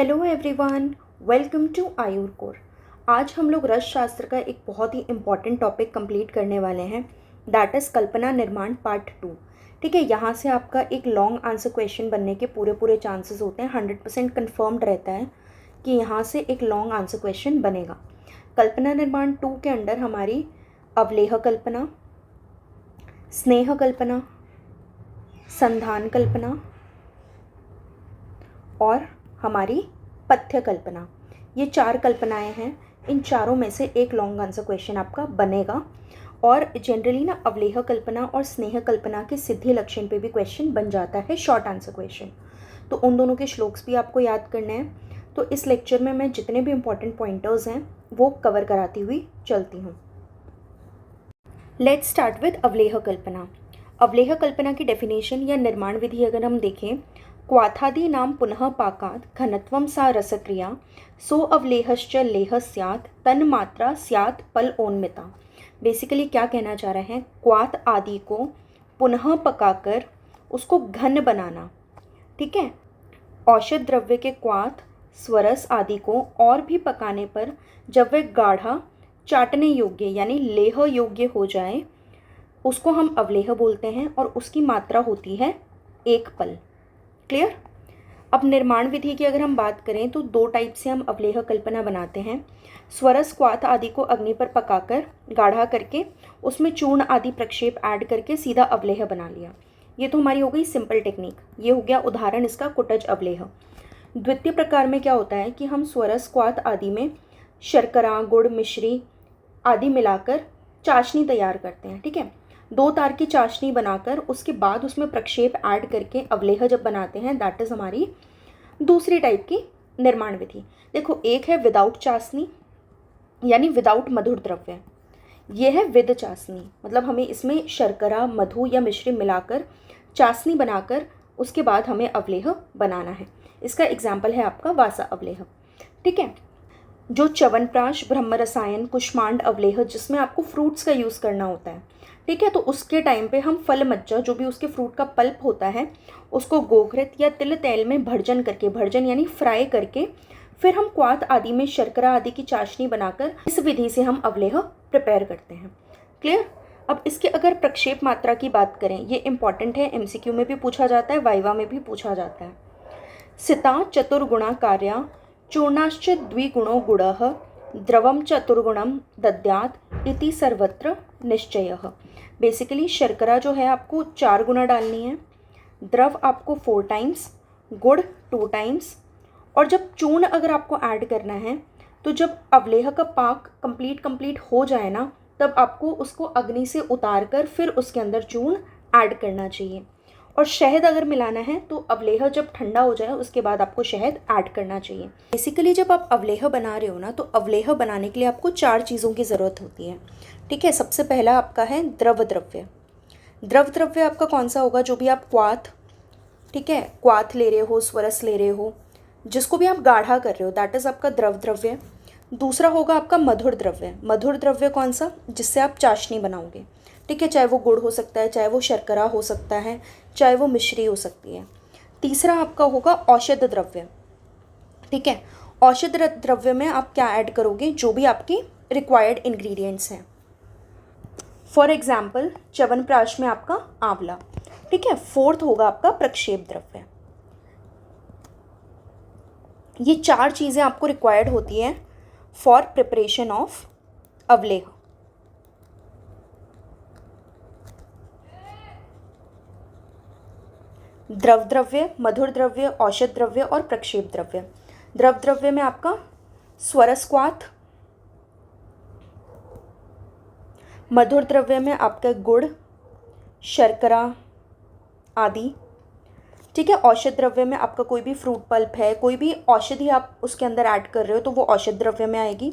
Hello everyone, welcome to Ayur Core. आज हम लोग रस शास्त्र का एक बहुत ही इम्पॉर्टेंट टॉपिक कंप्लीट करने वाले हैं, दैट इज़ कल्पना निर्माण पार्ट 2। ठीक है, यहाँ से आपका एक लॉन्ग आंसर क्वेश्चन बनने के पूरे चांसेस होते हैं। 100% कन्फर्म्ड रहता है कि यहाँ से एक लॉन्ग आंसर क्वेश्चन बनेगा। कल्पना निर्माण 2 के अंडर हमारी अवलेह कल्पना, स्नेह कल्पना, संधान कल्पना और हमारी पथ्य कल्पना, ये 4 कल्पनाएं हैं। इन चारों में से एक लॉन्ग आंसर क्वेश्चन आपका बनेगा। और जनरली ना अवलेह कल्पना और स्नेह कल्पना के सिद्धि लक्षण पे भी क्वेश्चन बन जाता है, शॉर्ट आंसर क्वेश्चन। तो उन दोनों के श्लोक्स भी आपको याद करने हैं। तो इस लेक्चर में मैं जितने भी इंपॉर्टेंट पॉइंटर्स हैं वो कवर कराती हुई चलती हूँ। लेट्स स्टार्ट विद अवलेह कल्पना। अवलेह कल्पना की डेफिनेशन या निर्माण विधि अगर हम देखें, क्वाथादी नाम पुनः पाकात् घनत्वं सा रसक्रिया सो अवलेहश्च लेह स्यात् तन्मात्रा स्यात् पल ओन्मिता। बेसिकली क्या कहना चाह रहे हैं, क्वाथ आदि को पुनः पकाकर उसको घन बनाना। ठीक है, औषध द्रव्य के क्वाथ स्वरस आदि को और भी पकाने पर जब वह गाढ़ा चाटने योग्य यानी लेह योग्य हो जाए उसको हम अवलेह बोलते हैं और उसकी मात्रा होती है 1 पल। क्लियर। अब निर्माण विधि की अगर हम बात करें तो 2 टाइप से हम अवलेह कल्पना बनाते हैं। स्वरस क्वाथ आदि को अग्नि पर पकाकर गाढ़ा करके उसमें चूर्ण आदि प्रक्षेप ऐड करके सीधा अवलेह बना लिया। ये तो हमारी हो गई सिंपल टेक्निक, ये हो गया उदाहरण इसका कुटज अवलेह। द्वितीय प्रकार में क्या होता है कि हम स्वरस क्वाथ आदि में शर्करा, गुड़, मिश्री आदि मिलाकर चाशनी तैयार करते हैं। ठीक है, 2 तार की चाशनी बनाकर उसके बाद उसमें प्रक्षेप ऐड करके अवलेह जब बनाते हैं, दैट इज़ हमारी दूसरी टाइप की निर्माण विधि। देखो, एक है विदाउट चाशनी यानी विदाउट मधुर द्रव्य, ये है विद चाशनी, मतलब हमें इसमें शर्करा, मधु या मिश्री मिलाकर चाशनी बनाकर उसके बाद हमें अवलेह बनाना है। इसका एग्जाम्पल है आपका वासा अवलेह। ठीक है, जो च्यवनप्राश, ब्रह्म रसायन, कुष्मांड अवलेह जिसमें आपको फ्रूट्स का यूज़ करना होता है। ठीक है, तो उसके टाइम पे हम फल मज्जा जो भी उसके फ्रूट का पल्प होता है उसको गोघृत या तिल तेल में भर्जन करके, भर्जन यानी फ्राई करके, फिर हम क्वाथ आदि में शर्करा आदि की चाशनी बनाकर इस विधि से हम अवलेह प्रिपेयर करते हैं। क्लियर। अब इसके अगर प्रक्षेप मात्रा की बात करें, ये इंपॉर्टेंट है, MCQ में भी पूछा जाता है, वाइवा में भी पूछा जाता है। सिता चतुर्गुणा कार्या चूर्णाश्च द्विगुणो गुणः द्रवम चतुर्गुणम दद्यात् इति सर्वत्र निश्चयः। बेसिकली शर्करा जो है आपको 4 गुना डालनी है, द्रव आपको 4 टाइम्स, गुड़ 2 टाइम्स, और जब चूर्ण अगर आपको ऐड करना है तो जब अवलेह का पाक कंप्लीट हो जाए ना, तब आपको उसको अग्नि से उतार कर फिर उसके अंदर चूर्ण ऐड करना चाहिए। और शहद अगर मिलाना है तो अवलेह जब ठंडा हो जाए उसके बाद आपको शहद ऐड करना चाहिए। बेसिकली जब आप अवलेह बना रहे हो ना, तो अवलेह बनाने के लिए आपको 4 चीज़ों की ज़रूरत होती है। ठीक है, सबसे पहला आपका है द्रव द्रव्य। द्रव द्रव्य आपका कौन सा होगा, जो भी आप क्वाथ, ठीक है, क्वाथ ले रहे हो, स्वरस ले रहे हो, जिसको भी आप गाढ़ा कर रहे हो, दैट इज़ आपका द्रव द्रव्य। दूसरा होगा आपका मधुर द्रव्य। मधुर द्रव्य कौन सा, जिससे आप चाशनी बनाओगे। ठीक है, चाहे वो गुड़ हो सकता है, चाहे वो शर्करा हो सकता है, चाहे वो मिश्री हो सकती है। तीसरा आपका होगा औषध द्रव्य। ठीक है, औषध द्रव्य में आप क्या ऐड करोगे, जो भी आपके रिक्वायर्ड इंग्रेडिएंट्स हैं। फॉर एग्जाम्पल च्यवनप्राश में आपका आंवला। ठीक है, फोर्थ होगा आपका प्रक्षेप द्रव्य। ये 4 चीज़ें आपको रिक्वायर्ड होती हैं फॉर प्रिपरेशन ऑफ अवलेह। द्रव द्रव्य, मधुर द्रव्य, औषध द्रव्य और प्रक्षेप द्रव्य। द्रव द्रव्य में आपका स्वरस क्वाथ, मधुर द्रव्य में आपका गुड़, शर्करा आदि। ठीक है, औषध द्रव्य में आपका कोई भी फ्रूट पल्प है, कोई भी औषधि आप उसके अंदर ऐड कर रहे हो तो वो औषध द्रव्य में आएगी।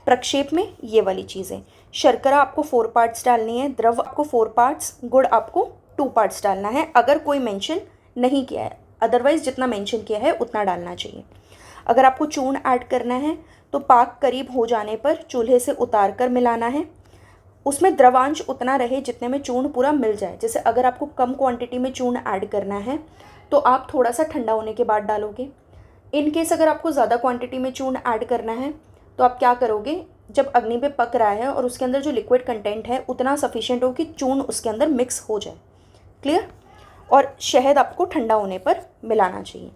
प्रक्षेप में ये वाली चीज़ें, शर्करा आपको 4 पार्ट्स डालनी है, द्रव आपको 4 पार्ट्स, गुड़ आपको 2 पार्ट्स डालना है अगर कोई मेंशन नहीं किया है, अदरवाइज जितना मेंशन किया है उतना डालना चाहिए। अगर आपको चूर्ण ऐड करना है तो पाक करीब हो जाने पर चूल्हे से उतार कर मिलाना है। उसमें द्रवांश उतना रहे जितने में चूर्ण पूरा मिल जाए। जैसे अगर आपको कम क्वांटिटी में चूर्ण ऐड करना है तो आप थोड़ा सा ठंडा होने के बाद डालोगे, इन केस अगर आपको ज़्यादा क्वांटिटी में चूर्ण ऐड करना है तो आप क्या करोगे, जब अग्नि पे पक रहा है और उसके अंदर जो लिक्विड कंटेंट है उतना सफिशिएंट हो कि चूर्ण उसके अंदर मिक्स हो जाए। क्लियर। और शहद आपको ठंडा होने पर मिलाना चाहिए।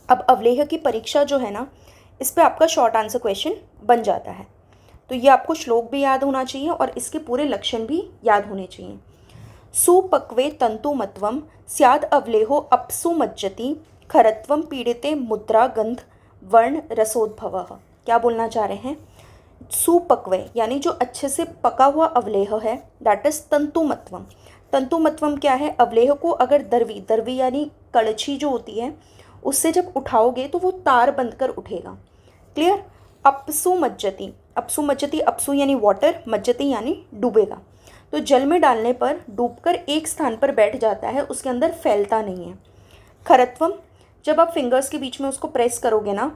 अब अवलेह की परीक्षा जो है ना, इस पर आपका शॉर्ट आंसर क्वेश्चन बन जाता है। तो ये आपको श्लोक भी याद होना चाहिए और इसके पूरे लक्षण भी याद होने चाहिए। सुपक्वे तंतुमत्वम स्याद अवलेहो अप्सु मज्जति खरत्वम पीड़िते मुद्रा गंध वर्ण रसोद्भवः। क्या बोलना चाह रहे हैं? सुपक्वे यानी जो अच्छे से पका हुआ अवलेह है, दैट इज तंतुमत्वम। तंतुमत्वम क्या है? अवलेह को अगर दरवी, दरवी यानी कड़छी जो होती है, उससे जब उठाओगे तो वो तार बंधकर उठेगा। क्लियर। अपसु मज्जति, अपसु मज्जति, अपसु यानी वाटर, मज्जति यानी डूबेगा। तो जल में डालने पर डूबकर एक स्थान पर बैठ जाता है, उसके अंदर फैलता नहीं है। खरत्वम, जब आप फिंगर्स के बीच में उसको प्रेस करोगे ना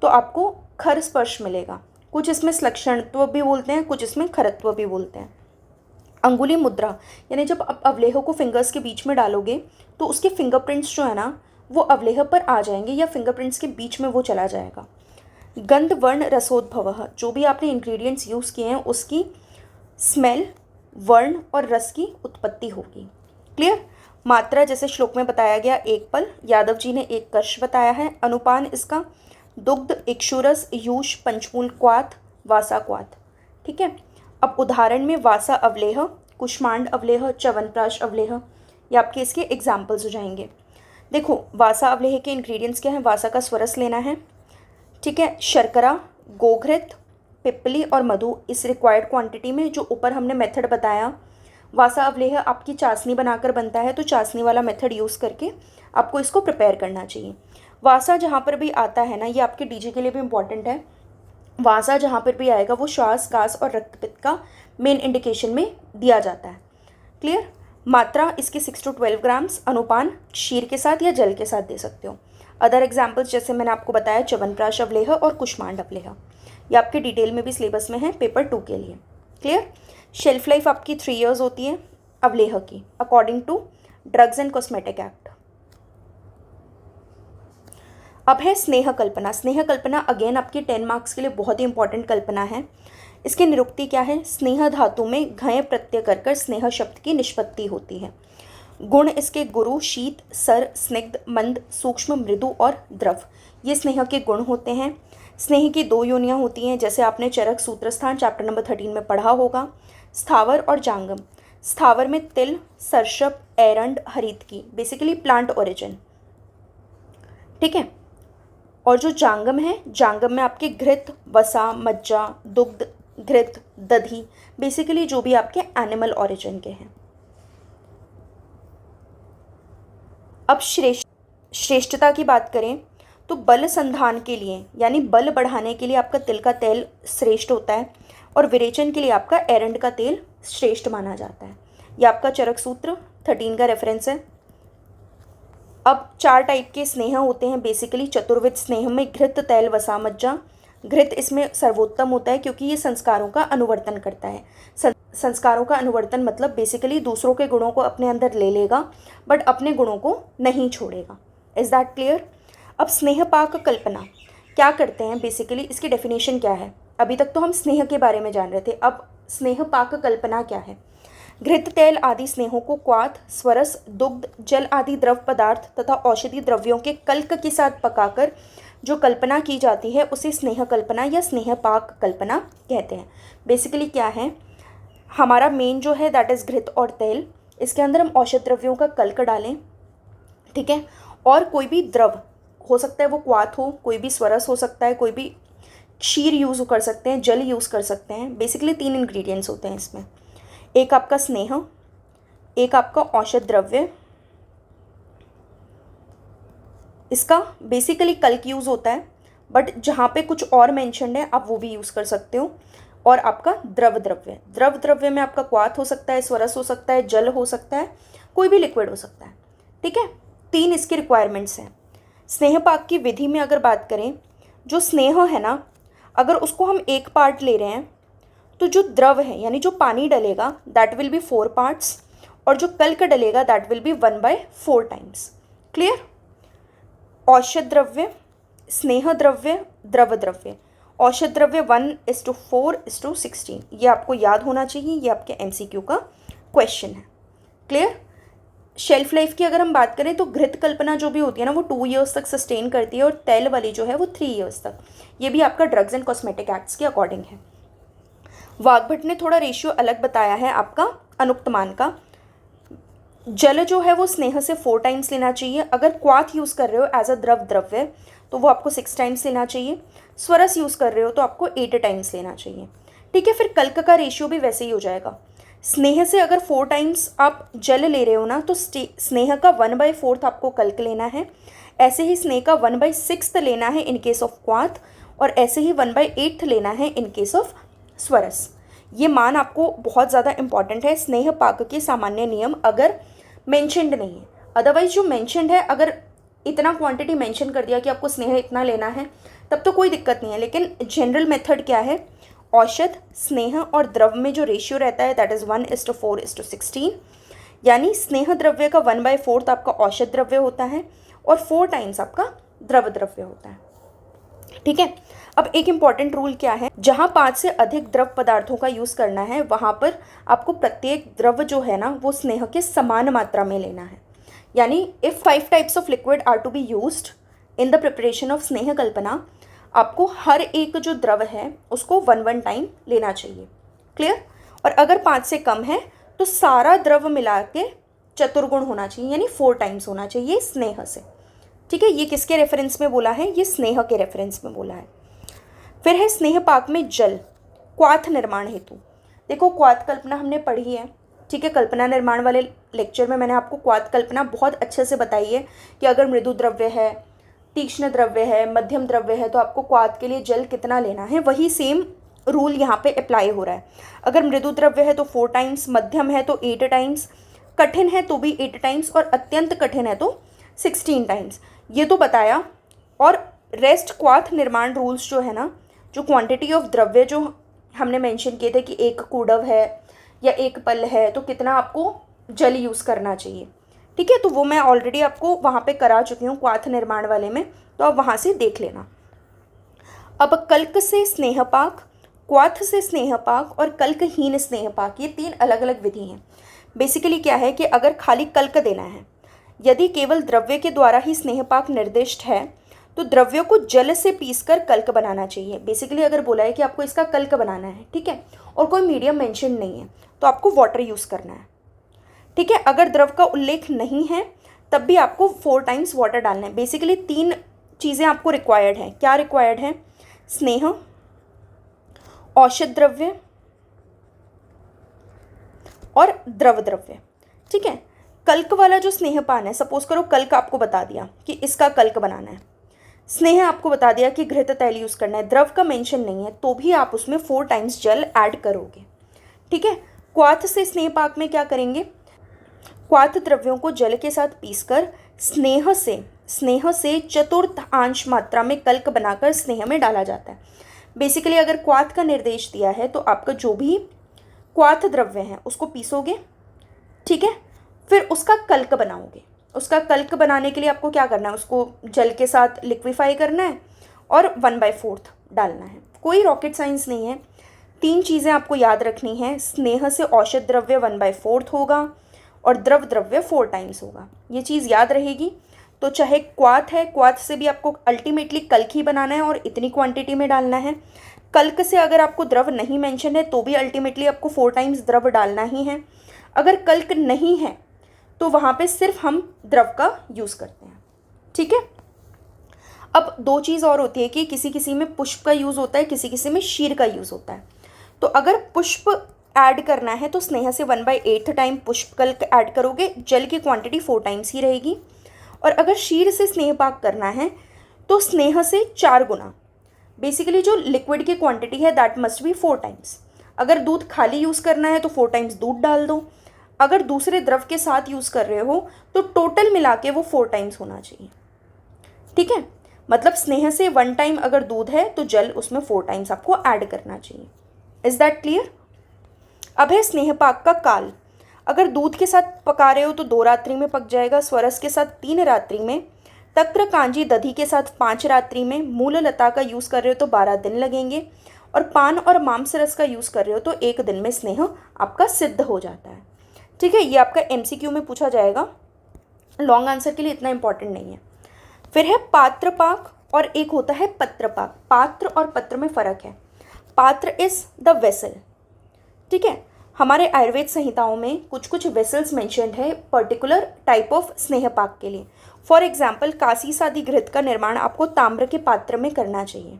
तो आपको खर स्पर्श मिलेगा। कुछ इसमें श्लक्षणत्व भी बोलते हैं, कुछ इसमें खरत्व भी बोलते हैं। अंगुली मुद्रा यानी जब आप अवलेह को फिंगर्स के बीच में डालोगे तो उसके फिंगरप्रिंट्स जो है ना वो अवलेह पर आ जाएंगे या फिंगरप्रिंट्स के बीच में वो चला जाएगा। गंध वर्ण रसोद्भवः, जो भी आपने इंग्रेडिएंट्स यूज़ किए हैं उसकी स्मेल, वर्ण और रस की उत्पत्ति होगी। क्लियर। मात्रा जैसे श्लोक में बताया गया, एक पल, यादव जी ने एक कर्ष बताया है। अनुपान इसका दुग्ध, इक्षुरस, यूष, पंचमूल क्वाथ, वासा क्वाथ। ठीक है। अब उदाहरण में वासा अवलेह, कुष्मांड अवलेह, च्यवनप्राश अवलेह, ये आपके इसके एग्जाम्पल्स हो जाएंगे। देखो वासा अवलेह के इंग्रेडिएंट्स क्या हैं? वासा का स्वरस लेना है, ठीक है, शर्करा, गोघृत, पिपली और मधु इस रिक्वायर्ड क्वांटिटी में। जो ऊपर हमने मेथड बताया, वासा अवलेह आपकी चाशनी बनाकर बनता है, तो चाशनी वाला मेथड यूज़ करके आपको इसको प्रिपेयर करना चाहिए। वासा जहाँ पर भी आता है ना, ये आपके डीजे के लिए भी इम्पॉर्टेंट है। वासा जहाँ पर भी आएगा वो श्वास, कास और रक्तपित्त का मेन इंडिकेशन में दिया जाता है। क्लियर। मात्रा इसकी 6 to 12 ग्राम्स। अनुपान क्षीर के साथ या जल के साथ दे सकते हो। अदर एग्जाम्पल्स जैसे मैंने आपको बताया च्यवनप्राश अवलेह और कुष्मांड अवलेह, ये आपके डिटेल में भी सिलेबस में है पेपर 2 के लिए। क्लियर। शेल्फ लाइफ आपकी 3 years होती है अवलेह की, according to drugs and cosmetic act. अब है स्नेह कल्पना। स्नेह कल्पना अगेन आपकी 10 मार्क्स के लिए बहुत ही इंपॉर्टेंट कल्पना है। इसकी निरुक्ति क्या है? स्नेह धातु में घय प्रत्यय कर स्नेह शब्द की निष्पत्ति होती है। गुण इसके गुरु, शीत, सर, स्निग्ध, मंद, सूक्ष्म, मृदु और द्रव, ये स्नेह के गुण होते हैं। स्नेह की 2 योनियाँ होती हैं, जैसे आपने चरक सूत्रस्थान चैप्टर नंबर 13 में पढ़ा होगा। स्थावर और जांगम। स्थावर में तिल, सरसप, एरंड, हरित की, बेसिकली प्लांट ओरिजिन। ठीक है। और जो जांगम है, जांगम में आपके घृत, वसा, मज्जा, दुग्ध, घृत, दधी, बेसिकली जो भी आपके एनिमल ओरिजिन के हैं। अब श्रेष्ठता की बात करें तो बल संधान के लिए यानी बल बढ़ाने के लिए आपका तिल का तेल श्रेष्ठ होता है और विरेचन के लिए आपका एरंड का तेल श्रेष्ठ माना जाता है। यह आपका चरक सूत्र 13 का रेफरेंस है। अब 4 टाइप के स्नेह होते हैं बेसिकली चतुर्विध स्नेह में, घृत, तैल, वसा, मज्जा। घृत इसमें सर्वोत्तम होता है क्योंकि ये संस्कारों का अनुवर्तन करता है। संस्कारों का अनुवर्तन मतलब बेसिकली दूसरों के गुणों को अपने अंदर ले लेगा बट अपने गुणों को नहीं छोड़ेगा। Is that clear? अब स्नेह पाक कल्पना क्या करते हैं बेसिकली, इसकी डेफिनेशन क्या है? अभी तक तो हम स्नेह के बारे में जान रहे थे, अब स्नेह पाक कल्पना क्या है? घृत, तेल आदि स्नेहों को क्वाथ, स्वरस, दुग्ध, जल आदि द्रव पदार्थ तथा औषधि द्रव्यों के कल्क के साथ पकाकर जो कल्पना की जाती है उसे स्नेह कल्पना या स्नेह पाक कल्पना कहते हैं। बेसिकली क्या है, हमारा मेन जो है दैट इज़ घृत और तेल, इसके अंदर हम औषध द्रव्यों का कल्क डालें, ठीक है, और कोई भी द्रव हो सकता है वो क्वाथ हो, कोई भी स्वरस हो सकता है, कोई भी क्षीर यूज़ कर सकते हैं, जल यूज़ कर सकते हैं। बेसिकली 3 इंग्रेडिएंट्स होते हैं इसमें, एक आपका स्नेह, एक आपका औषध द्रव्य, इसका बेसिकली कल्क यूज़ होता है बट जहाँ पे कुछ और मेंशन्ड है आप वो भी यूज़ कर सकते हो, और आपका द्रव द्रव्य, द्रव द्रव्य में आपका क्वाथ हो सकता है, स्वरस हो सकता है, जल हो सकता है, कोई भी लिक्विड हो सकता है। ठीक है, 3 इसकी रिक्वायरमेंट्स हैं। स्नेह पाक की विधि में अगर बात करें, जो स्नेह है ना, अगर उसको हम 1 पार्ट ले रहे हैं तो जो द्रव है यानी जो पानी डलेगा दैट विल बी 4 पार्ट्स और जो कल्क डलेगा that will be 1/4 times. Clear? औषध द्रव्य स्नेह द्रव्य, द्रव द्रव्य, औषध द्रव्य 1:4:16। ये आपको याद होना चाहिए, ये आपके MCQ का क्वेश्चन है। क्लियर? शेल्फ लाइफ की अगर हम बात करें तो घृत कल्पना जो भी होती है ना वो 2 ईयर्स तक सस्टेन करती है, और तैल वाली जो है वो 3 ईयर्स तक। ये भी आपका ड्रग्स एंड कॉस्मेटिक एक्ट्स के अकॉर्डिंग है। वाग्भट ने थोड़ा रेशियो अलग बताया है आपका अनुक्तमान का। जल जो है वो स्नेह से 4 टाइम्स लेना चाहिए। अगर क्वाथ यूज़ कर रहे हो एज अ द्रव्य तो वो आपको 6 टाइम्स लेना चाहिए। स्वरस यूज़ कर रहे हो तो आपको 8 टाइम्स लेना चाहिए। ठीक है, फिर कल्क का रेशियो भी वैसे ही हो जाएगा। स्नेह से अगर 4 टाइम्स आप जल ले रहे हो ना तो स्नेह का 1/4 आपको कल्क लेना है। ऐसे ही स्नेह का 1/6 लेना है इन केस ऑफ क्वाथ, और ऐसे ही 1/8 लेना है इन केस ऑफ स्वरस। ये मान आपको बहुत ज़्यादा इंपॉर्टेंट है। स्नेह पाक के सामान्य नियम अगर मेंशनड नहीं है, अदरवाइज जो मेंशनड है, अगर इतना क्वांटिटी मेंशन कर दिया कि आपको स्नेह इतना लेना है तब तो कोई दिक्कत नहीं है। लेकिन जनरल मेथड क्या है, औषध, स्नेह और द्रव में जो रेशियो रहता है दैट इज़ 1:4:16। यानी स्नेह द्रव्य का 1/4 आपका औषध द्रव्य होता है और 4 टाइम्स आपका द्रव द्रव्य होता है। ठीक है, अब एक इम्पॉर्टेंट रूल क्या है, जहाँ 5 से अधिक द्रव पदार्थों का यूज़ करना है वहाँ पर आपको प्रत्येक द्रव जो है ना वो स्नेह के समान मात्रा में लेना है। यानी if 5 types of liquid are to be used in the preparation of स्नेह कल्पना, आपको हर एक जो द्रव है उसको 1 टाइम लेना चाहिए। क्लियर? और अगर 5 से कम है तो सारा द्रव मिला के चतुर्गुण होना चाहिए, यानी 4 टाइम्स होना चाहिए स्नेह से। ठीक है, ये किसके रेफरेंस में बोला है, ये स्नेह के रेफरेंस में बोला है। फिर है स्नेह पाक में जल क्वाथ निर्माण हेतु। देखो क्वाथ कल्पना हमने पढ़ी है, ठीक है, कल्पना निर्माण वाले लेक्चर में मैंने आपको क्वाथ कल्पना बहुत अच्छे से बताई है कि अगर मृदु द्रव्य है, तीक्ष्ण द्रव्य है, मध्यम द्रव्य है तो आपको क्वाथ के लिए जल कितना लेना है। वही सेम रूल यहाँ पे अप्लाई हो रहा है। अगर मृदु द्रव्य है तो 4 टाइम्स, मध्यम है तो 8 टाइम्स, कठिन है तो भी 8 टाइम्स, और अत्यंत कठिन है तो 16 टाइम्स। ये तो बताया। और रेस्ट क्वाथ निर्माण रूल्स जो है ना, जो क्वांटिटी ऑफ द्रव्य जो हमने मेंशन किए थे कि 1 कूडव है या 1 पल है तो कितना आपको जल यूज़ करना चाहिए। ठीक है, तो वो मैं ऑलरेडी आपको वहाँ पे करा चुकी हूँ क्वाथ निर्माण वाले में, तो आप वहाँ से देख लेना। अब कल्क से स्नेहपाक, क्वाथ से स्नेहपाक और कल्कहीन स्नेहपाक, ये 3 अलग अलग विधि हैं। बेसिकली क्या है कि अगर खाली कल्क देना है, यदि केवल द्रव्य के द्वारा ही स्नेहपाक निर्दिष्ट है तो द्रव्यों को जल से पीसकर कल्क बनाना चाहिए। बेसिकली अगर बोला है कि आपको इसका कल्क बनाना है, ठीक है, और कोई मीडियम मेंशन नहीं है तो आपको वाटर यूज़ करना है। ठीक है, अगर द्रव का उल्लेख नहीं है तब भी आपको 4 टाइम्स वाटर डालना है। बेसिकली 3 चीज़ें आपको रिक्वायर्ड है। क्या रिक्वायर्ड है? स्नेह, औषध द्रव्य और द्रव द्रव्य। ठीक है, कल्क वाला जो स्नेहपान है, सपोज करो कल्क आपको बता दिया कि इसका कल्क बनाना है, स्नेह आपको बता दिया कि घृत तैल यूज़ करना है, द्रव का मेंशन नहीं है तो भी आप उसमें 4 टाइम्स जल ऐड करोगे। ठीक है, क्वाथ से स्नेहपाक में क्या करेंगे, क्वाथ द्रव्यों को जल के साथ पीसकर स्नेह से चतुर्थांश मात्रा में कल्क बनाकर स्नेह में डाला जाता है। बेसिकली अगर क्वाथ का निर्देश दिया है तो आपका जो भी क्वाथ द्रव्य है उसको पीसोगे, ठीक है, फिर उसका कल्क बनाओगे। उसका कल्क बनाने के लिए आपको क्या करना है, उसको जल के साथ लिक्विफाई करना है और 1/4 डालना है। कोई रॉकेट साइंस नहीं है। 3 चीज़ें आपको याद रखनी है। स्नेह से औषध द्रव्य 1/4 होगा और द्रव द्रव्य 4 टाइम्स होगा। ये चीज़ याद रहेगी। तो चाहे क्वाथ है, क्वाथ से भी आपको अल्टीमेटली कल्क ही बनाना है और इतनी क्वांटिटी में डालना है। कल्क से अगर आपको द्रव नहीं मेंशन है तो भी अल्टीमेटली आपको 4 टाइम्स द्रव डालना ही है। अगर कल्क नहीं है तो वहाँ पे सिर्फ हम द्रव का यूज़ करते हैं। ठीक है, अब 2 चीज़ और होती है कि किसी किसी में पुष्प का यूज़ होता है, किसी किसी में शीर का यूज़ होता है। तो अगर पुष्प ऐड करना है तो स्नेह से 1/8 टाइम पुष्प कल्क ऐड करोगे, जल की क्वांटिटी 4 टाइम्स ही रहेगी। और अगर शीर से स्नेह पाक करना है तो स्नेह से 4 गुना, बेसिकली जो लिक्विड की क्वांटिटी है दैट मस्ट बी 4 टाइम्स। अगर दूध खाली यूज़ करना है तो 4 टाइम्स दूध डाल दो। अगर दूसरे द्रव के साथ यूज़ कर रहे हो तो टोटल मिला के वो 4 टाइम्स होना चाहिए। ठीक है, मतलब स्नेह से 1 टाइम अगर दूध है तो जल उसमें 4 टाइम्स आपको ऐड करना चाहिए। Is that clear? अब है स्नेह पाक का काल। अगर दूध के साथ पका रहे हो तो 2 रात्रि में पक जाएगा, स्वरस के साथ 3 रात्रि में, तक्र कांजी दधी के साथ 5 रात्रि में, मूल लता का यूज़ कर रहे हो तो 12 दिन लगेंगे, और पान और मांस रस का यूज़ कर रहे हो तो 1 दिन में स्नेह आपका सिद्ध हो जाता है। ठीक है, ये आपका एमसीक्यू में पूछा जाएगा, लॉन्ग आंसर के लिए इतना इंपॉर्टेंट नहीं है। फिर है पात्रपाक और एक होता है पत्रपाक। पात्र और पत्र में फ़र्क है। पात्र इज द वेसल। ठीक है, हमारे आयुर्वेद संहिताओं में कुछ कुछ वेसल्स मेंशन्ड है पर्टिकुलर टाइप ऑफ स्नेह पाक के लिए। फॉर एग्जाम्पल कासी सादी घृत का निर्माण आपको ताम्र के पात्र में करना चाहिए।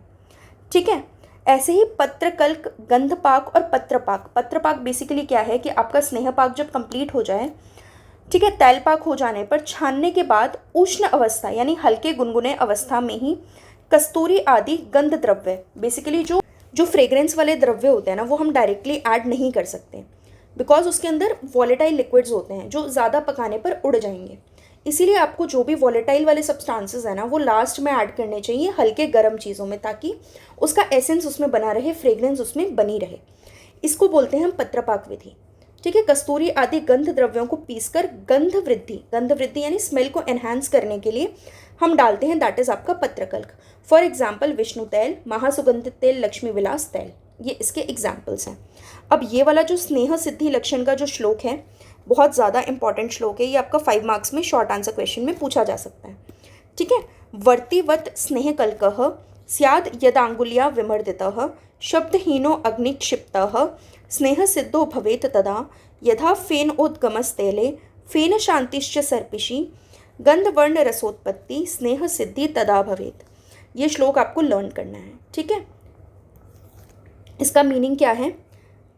ठीक है, ऐसे ही पत्रकल्क, गंधपाक और पत्रपाक। पत्रपाक बेसिकली क्या है कि आपका स्नेह पाक जब कंप्लीट हो जाए, ठीक है, तैलपाक हो जाने पर छानने के बाद उष्ण अवस्था यानी हल्के गुनगुने अवस्था में ही कस्तूरी आदि गंध द्रव्य, बेसिकली जो जो फ्रेग्रेंस वाले द्रव्य होते हैं ना, वो हम डायरेक्टली ऐड नहीं कर सकते, बिकॉज उसके अंदर वॉलेटाइल लिक्विड्स होते हैं जो ज़्यादा पकाने पर उड़ जाएंगे। इसीलिए आपको जो भी वॉलेटाइल वाले सब्सटेंसेस है ना, वो लास्ट में ऐड करने चाहिए हल्के गर्म चीज़ों में, ताकि उसका एसेंस उसमें बना रहे, फ्रेग्रेंस उसमें बनी रहे। इसको बोलते हैं हम पत्रपाक विधि। ठीक है, कस्तूरी आदि गंध द्रव्यों को पीसकर गंध वृद्धि यानी स्मेल को एनहांस करने के लिए हम डालते हैं, दैट इज आपका पत्रकल्क। फॉर एग्जाम्पल विष्णु तेल, महासुगंधित तेल, लक्ष्मी विलास तेल, ये इसके एग्जाम्पल्स हैं। अब ये वाला जो स्नेह सिद्धि लक्षण का जो श्लोक है, बहुत ज़्यादा इंपॉर्टेंट श्लोक है, ये आपका 5 मार्क्स में शॉर्ट आंसर क्वेश्चन में पूछा जा सकता है। ठीक है, वर्तिवत स्नेह कल्कः स्याद यदांगुल्या विमर्दितः शब्दहीनो अग्निक्षिप्तः स्नेह सिद्धो भवेत तदा यथा फेनोद्गमस्तैले फेन शांतिश्च सर्पिषि गंधवर्ण रसोत्पत्ति स्नेह सिद्धि तदा भवेत। ये श्लोक आपको लर्न करना है। ठीक है, इसका मीनिंग क्या है,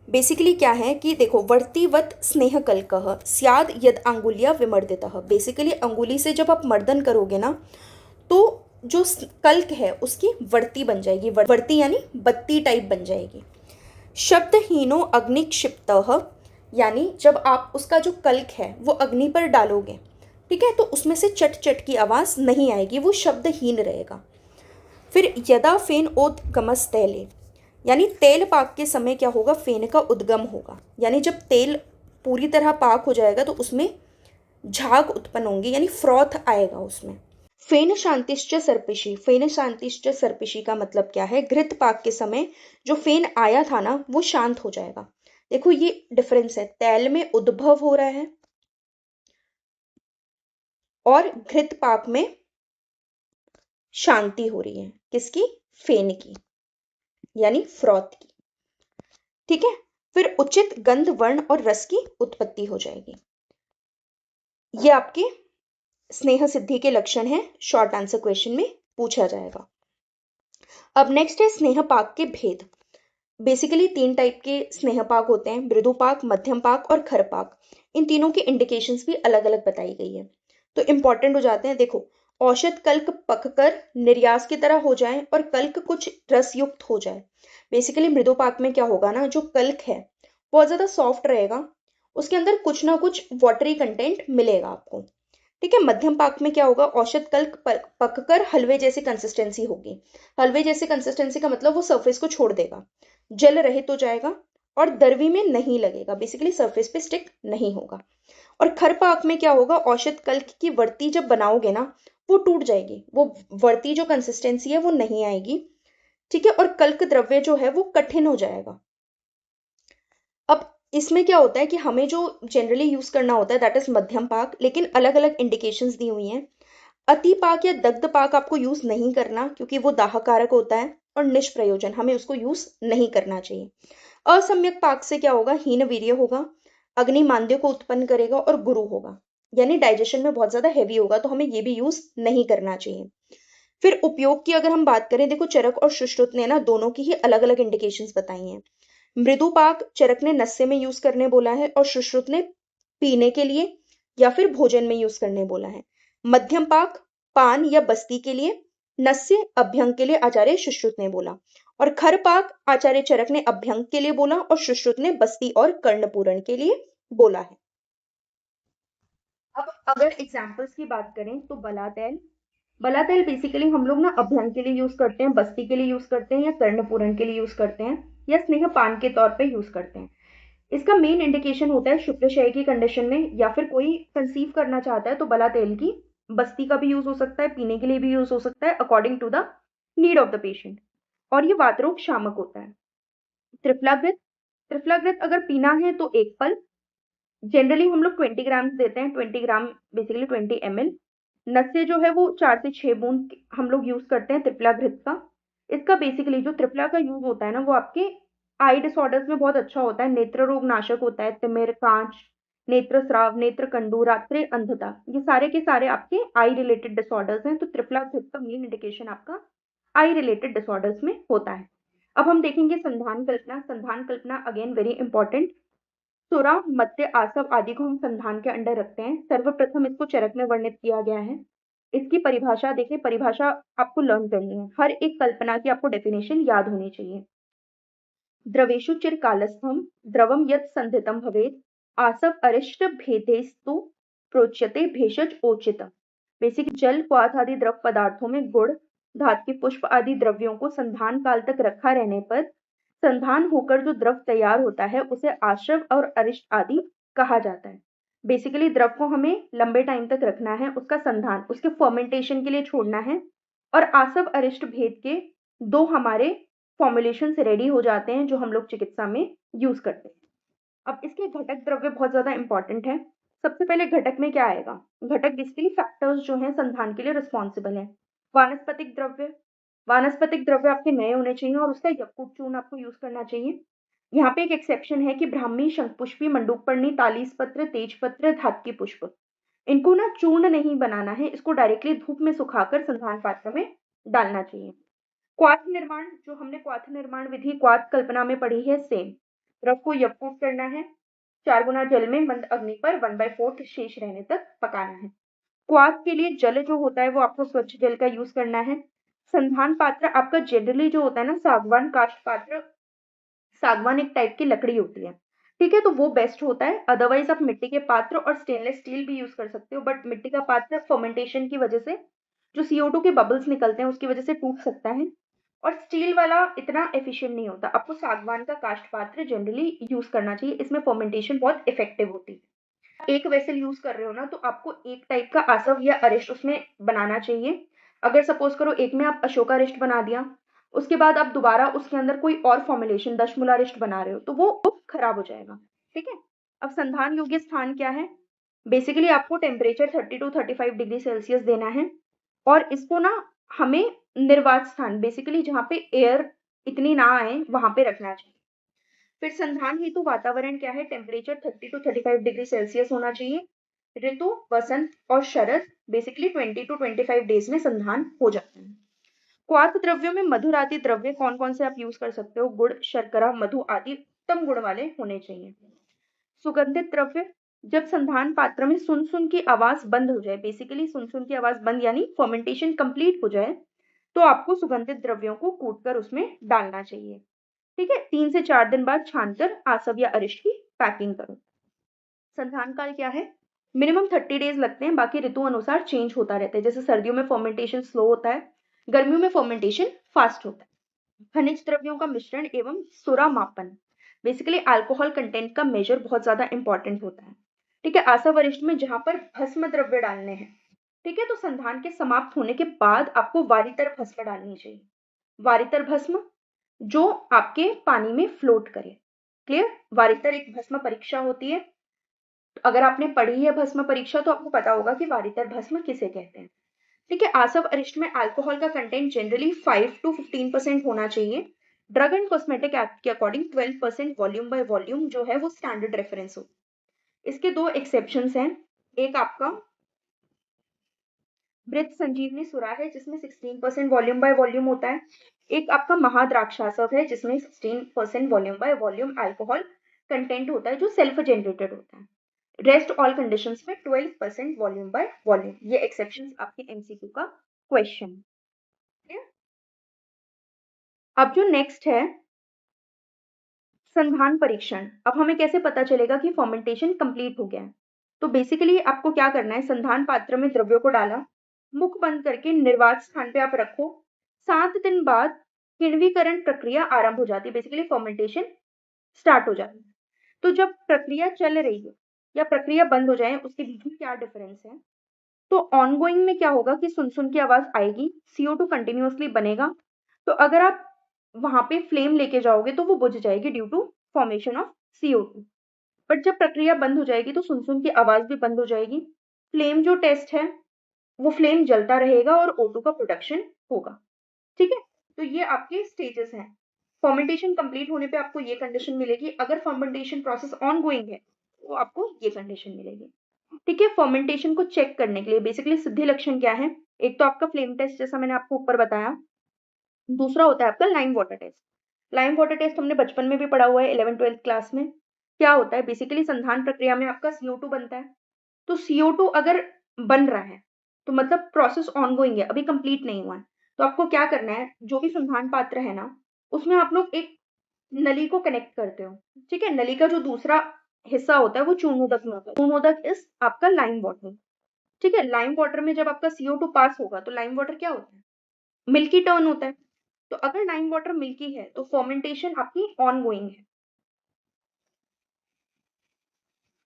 बेसिकली क्या है कि देखो, वर्तिवत स्नेह कल्कः स्याद यद अंगुलिया विमर्दितः। बेसिकली अंगुली से जब आप मर्दन करोगे ना, तो जो कल्क है उसकी वर्ती बन जाएगी, वर्ती यानी बत्ती टाइप बन जाएगी। शब्दहीनो अग्निक्षिप्तः, यानी जब आप उसका जो कल्क है वो अग्नि पर डालोगे, ठीक है, तो उसमें से चट चट की आवाज़ नहीं आएगी, वो शब्दहीन रहेगा। फिर यदा फेन ओदगमस तैले, यानी तेल पाक के समय क्या होगा, फेन का उद्गम होगा, यानी जब तेल पूरी तरह पाक हो जाएगा तो उसमें झाग उत्पन्न होंगी, यानी फ्रॉथ आएगा उसमें। फेन शांतिश्च सर्पिषि, फेन शांतिश्च सर्पिषि का मतलब क्या है, घृत पाक के समय जो फेन आया था ना, वो शांत हो जाएगा। देखो ये डिफरेंस है, तेल में उद्भव हो रहा है और घृत पाक में शांति हो रही है। किसकी, फेन की, यानी फ्रॉथ की। ठीक है, फिर उचित गंध, वर्ण और रस की उत्पत्ति हो जाएगी। ये आपके स्नेह सिद्धि के लक्षण हैं, शॉर्ट आंसर क्वेश्चन में पूछा जाएगा। अब नेक्स्ट है स्नेह पाक के भेद। बेसिकली 3 टाइप के स्नेह पाक होते हैं, मृदु पाक, मध्यम पाक और खर पाक। इन तीनों की इंडिकेशंस भी अलग अलग बताई गई है, तो इंपॉर्टेंट हो जाते हैं। देखो, औषध कल्क पककर निर्यास की तरह हो जाए और कल्क कुछ रस युक्त हो जाए। बेसिकली मृदु पाक में क्या होगा ना, जो कल्क है बहुत ज्यादा सॉफ्ट रहेगा, उसके अंदर कुछ ना कुछ वाटरी कंटेंट मिलेगा आपको। ठीक है, मध्यम पाक में क्या होगा, औषध कल्क पककर हलवे जैसी कंसिस्टेंसी होगी। हलवे जैसी कंसिस्टेंसी का मतलब वो सरफेस को छोड़ देगा, जल रहित हो जाएगा और दरवी में नहीं लगेगा, बेसिकली सरफेस पे स्टिक नहीं होगा। और खर पाक में क्या होगा, औषध कल्क की वर्ती जब बनाओगे ना, वो टूट जाएगी, वो वर्ती जो कंसिस्टेंसी है वो नहीं आएगी। ठीक है, और कल्क द्रव्य जो है वो कठिन हो जाएगा। अब इसमें क्या होता है कि हमें जो जनरली यूज करना होता है दैट इज मध्यम पाक, लेकिन अलग अलग इंडिकेशंस दी हुई हैं। अति पाक या दग्ध पाक आपको यूज नहीं करना, क्योंकि वो दाहकारक होता है और निष्प्रयोजन, हमें उसको यूज नहीं करना चाहिए। असम्यक पाक से क्या होगा, हीन वीर्य होगा, अग्नि मांद्य को उत्पन्न करेगा और गुरु होगा, यानी डाइजेशन में बहुत ज्यादा हैवी होगा, तो हमें ये भी यूज नहीं करना चाहिए। फिर उपयोग की अगर हम बात करें, देखो चरक और सुश्रुत ने ना दोनों की ही अलग अलग इंडिकेशंस बताई हैं। मृदु पाक चरक ने नस्से में यूज करने बोला है और सुश्रुत ने पीने के लिए या फिर भोजन में यूज करने बोला है। मध्यम पाक पान या बस्ती के लिए, नस्य अभ्यंग के लिए आचार्य सुश्रुत ने बोला, और खर पाक आचार्य चरक ने अभ्यंग के लिए बोला और सुश्रुत ने बस्ती और कर्णपूरण के लिए बोला है। अब अगर एग्जाम्पल्स की बात करें तो बला तेल बेसिकली हम लोग ना अभ्यंग के लिए यूज करते हैं, बस्ती के लिए यूज करते हैं, या कर्णपूरण के लिए यूज करते हैं, या स्नेह पान के तौर पे यूज करते हैं। इसका मेन इंडिकेशन होता है शुक्राशय की कंडीशन में, या फिर कोई कंसीव करना चाहता है तो बला तेल की बस्ती का भी यूज हो सकता है, पीने के लिए भी यूज हो सकता है, according to the need of the patient. और ये वातरोग शामक होता है। त्रिफलाग्रित, त्रिफलाग्रित अगर पीना है तो एक पल, जनरली हम लोग 20 ग्राम देते हैं, 20 ग्राम बेसिकली 20 ml। नस्य जो है वो 4 से 6 बूंद हम लोग यूज करते हैं त्रिफला घृत का। इसका बेसिकली जो त्रिफला का यूज होता है ना, वो आपके आई डिसऑर्डर्स में बहुत अच्छा होता है। नेत्र रोग नाशक होता है, तिमिर, कांच, नेत्र स्राव, नेत्र कंडू, रात्रि अंधता, ये सारे के सारे आपके आई रिलेटेड डिसऑर्डर्स हैं। तो त्रिफला घृत का मेन इंडिकेशन आपका आई रिलेटेड डिसऑर्डर्स में होता है। अब हम देखेंगे संधान कल्पना। संधान कल्पना अगेन वेरी इंपॉर्टेंट। सुरा, मत्स्य, आसव आदि को हम संधान के अंडर रखते हैं। सर्वप्रथम इसको चरक में वर्णित किया गया है। इसकी परिभाषा देखिए, परिभाषा आपको लर्न करनी है, हर एक कल्पना की आपको डेफिनेशन याद होनी चाहिए। द्रवेषु चिरकालस्थम द्रवम यत् संधितम भवेत् आसव अरिष्ट भेदेस्तु प्रोच्यते भेषज ओचितम। बेसिक जल, क्वाथ आदि द्रव पदार्थों में गुड़, धात के पुष्प आदि द्रव्यों को संधान काल तक रखा रहने पर संधान होकर जो द्रव तैयार होता है उसे आशव और अरिष्ट आदि कहा जाता है। बेसिकली द्रव को हमें लंबे टाइम तक रखना है, उसका संधान, उसके फर्मेंटेशन के लिए छोड़ना है, और आसव अरिष्ट भेद के दो हमारे फॉर्मुलेशन रेडी हो जाते हैं जो हम लोग चिकित्सा में यूज करते हैं। अब इसके घटक द्रव्य बहुत ज्यादा इंपॉर्टेंट है। सबसे पहले घटक में क्या आएगा? घटक बेसिकली फैक्टर्स जो हैं संधान के लिए रिस्पॉन्सिबल है। वानस्पतिक द्रव्य, वानस्पतिक द्रव्य आपके नए होने चाहिए और उसका यकृत चूर्ण आपको यूज करना चाहिए। यहाँ पे एक एक्सेप्शन है कि ब्राह्मी, शंखपुष्पी, मंडूकपर्णी, तालीस पत्र, तेज पत्र, धातकी पुष्प, इनको ना चूर्ण नहीं बनाना है, इसको डायरेक्टली धूप में सुखाकर संधान पात्र में डालना चाहिए। क्वाथ निर्माण, जो हमने क्वाथ निर्माण विधि क्वाथ कल्पना में पढ़ी है, सेम। द्रव को यकृत करना है, 4 गुना जल में मंद अग्नि पर 1/4 शेष रहने तक पकाना है। क्वाथ के लिए जल जो होता है वो आपको स्वच्छ जल का यूज करना है। संधान पात्र आपका जनरली जो होता है ना, सागवान काष्ठ पात्र, सागवान एक टाइप की लकड़ी होती है, ठीक है, तो वो बेस्ट होता है। अदरवाइज आप मिट्टी के पात्र और स्टेनलेस स्टील भी यूज कर सकते हो, बट मिट्टी का पात्र फर्मेंटेशन की वजह से जो CO2 के बबल्स निकलते हैं उसकी वजह से टूट सकता है, और स्टील वाला इतना एफिशिएंट नहीं होता। आपको सागवान का काष्ठ पात्र जनरली यूज करना चाहिए, इसमें फर्मेंटेशन बहुत इफेक्टिव होती है। एक वेसल यूज कर रहे हो ना, तो आपको एक टाइप का आसव या अरिष्ट उसमें बनाना चाहिए। अगर सपोज करो एक में आप अशोकारिष्ट बना दिया, उसके बाद आप दोबारा उसके अंदर कोई और फॉर्मुलेशन दशमूलारिष्ट बना रहे हो, तो वो खराब हो जाएगा, ठीक है। अब संधान योग्य स्थान क्या है? बेसिकली आपको टेम्परेचर 30 to 35 डिग्री सेल्सियस देना है, और इसको ना हमें निर्वात स्थान, बेसिकली जहाँ पे एयर इतनी ना आए वहां पे रखना चाहिए। फिर संधान हेतु वातावरण क्या है? टेम्परेचर 30 to 35 डिग्री सेल्सियस होना चाहिए। ऋतु वसंत और शरद, बेसिकली 20 to 25 डेज में संधान हो जाता है। क्वाथ द्रव्यों में मधुर आदि द्रव्य कौन कौन से आप यूज कर सकते हो? गुड़, शर्करा, मधु आदि उत्तम गुण वाले होने चाहिए। सुगंधित द्रव्य, जब संधान पात्र में सुन सुन की आवाज बंद हो जाए, बेसिकली सुन सुन की आवाज बंद यानी फर्मेंटेशन कंप्लीट हो जाए, तो आपको सुगंधित द्रव्यों को कूटकर उसमें डालना चाहिए, ठीक है। 3 से 4 दिन बाद छानकर आसव या अरिष्ट की पैकिंग करो। संधान काल क्या है? मिनिमम 30 डेज लगते हैं, बाकी ऋतु अनुसार चेंज होता रहता है। जैसे सर्दियों में फर्मेंटेशन स्लो होता है, गर्मियों में फर्मेंटेशन फास्ट होता है। खनिज द्रव्यों का मिश्रण एवं सुरा मापन, बेसिकली अल्कोहल कंटेंट का मेजर बहुत ज्यादा इंपॉर्टेंट होता है, ठीक है। आसव वरिष्ठ में जहां पर भस्म द्रव्य डालने हैं, ठीक है, तो संधान के समाप्त होने के बाद आपको वारितर भस्म डालनी चाहिए। वारितर भस्म जो आपके पानी में फ्लोट करे, क्लियर। वारितर एक भस्म परीक्षा होती है, अगर आपने पढ़ी है भस्म परीक्षा तो आपको पता होगा कि वारितर भस्म किसे कहते हैं, ठीक है। आसव अरिष्ट में अल्कोहल का कंटेंट जनरली 5 to 15% होना चाहिए। ड्रग एंड कॉस्मेटिक एक्ट के अकॉर्डिंग 12% वॉल्यूम बाय वॉल्यूम जो है वो स्टैंडर्ड रेफरेंस हो। इसके दो एक्सेप्शंस हैं, एक आपका मृत संजीवनी सुरा है जिसमें 16% वॉल्यूम बाय वॉल्यूम होता है। एक आपका महाद्राक्षासव है जिसमें 16% volume by volume alcohol content होता है, जो सेल्फ जनरेटेड होता है। रेस्ट ऑल कंडीशंस में 12% वॉल्यूम बाय वॉल्यूम। ये एक्सेप्शंस आपके MCQ का क्वेश्चन। अब जो नेक्स्ट है संधान परीक्षण। अब हमें कैसे पता चलेगा कि फर्मेंटेशन कंप्लीट हो गया है? तो बेसिकली आपको क्या करना है, संधान पात्र में द्रव्यों को डाला, मुख बंद करके निर्वात स्थान पे आप रखो। 7 दिन बाद किण्वीकरण प्रक्रिया आरंभ हो जाती है, बेसिकली फर्मेंटेशन स्टार्ट हो जाती है। तो जब प्रक्रिया चल रही है या प्रक्रिया बंद हो जाए, उसके बीच में क्या डिफरेंस है? तो ऑनगोइंग में क्या होगा कि सुन के आवाज आएगी, CO2 कंटिन्यूअसली बनेगा। तो अगर आप वहां पे फ्लेम लेके जाओगे तो वो बुझ जाएगी due to formation of CO2। But जब प्रक्रिया बंद हो जाएगी तो सुन की आवाज भी बंद हो जाएगी। फ्लेम जो टेस्ट है वो फ्लेम जलता रहेगा और O2 का प्रोडक्शन होगा। ठीक है, तो ये आपके स्टेजेस हैं। फर्मेंटेशन कंप्लीट होने पे आपको ये कंडीशन मिलेगी। अगर फर्मेंटेशन प्रोसेस ऑन गोइंग है तो आपको ये कंडीशन मिलेगी। ठीक है, फर्मेंटेशन को चेक करने के लिए बेसिकली सिद्धि लक्षण क्या है? एक तो आपका फ्लेम टेस्ट जैसा मैंने आपको ऊपर बताया, दूसरा होता है आपका lime water test. Lime water test हमने बचपन में भी पढ़ा हुआ है 11th-12th क्लास में। क्या होता है? बेसिकली संधान प्रक्रिया में आपका CO2 बनता है। तो CO2 अगर बन रहा है तो मतलब प्रोसेस ऑनगोइंग है, अभी कंप्लीट नहीं हुआ है। तो आपको क्या करना है, जो भी संधान पात्र है ना, उसमें आप लोग एक नली को कनेक्ट करते हो। ठीक है, नली का जो दूसरा हिस्सा होता है वो चूर्णोदक में होता है। चूर्णोदक इज आपका लाइम वाटर। ठीक है, लाइम वाटर में जब आपका CO2 पास होगा तो लाइम वाटर क्या होता है? मिल्की टर्न होता है। तो अगर लाइम वाटर मिल्की है तो फर्मेंटेशन आपकी ऑन गोइंग है।